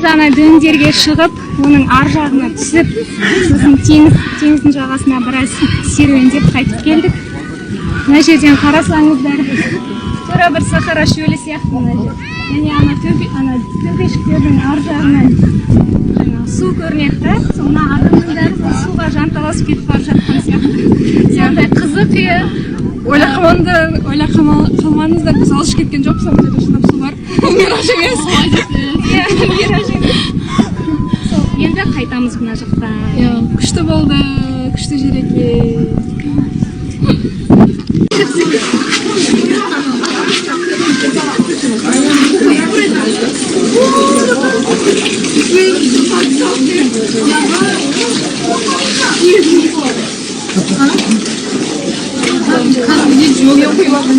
жаңа дөңдерге шығып, оның ар жағына түсіп, сосын теңіздің жағасына біраз серуендеп қайтып келдік. Мына жерден қарасаңыздар, тура бір Сахара шөлі сияқты мына жер. Яғни төбешіктердің ар жағынан су көрінеді да, соны адамның бәрі суға жанталасып кетіп бара жатқан сияқты. Сондай қызық үй. Ойлап қалмаңыздар, біз алып кеткен жоқпыз, мына жерде шынап су бар. Мираж емес. Иә, мираж емес. Енді қайтамыз мына жаққа. Күшті болды, күшті жер екен. Kan bir cümle okuyalım.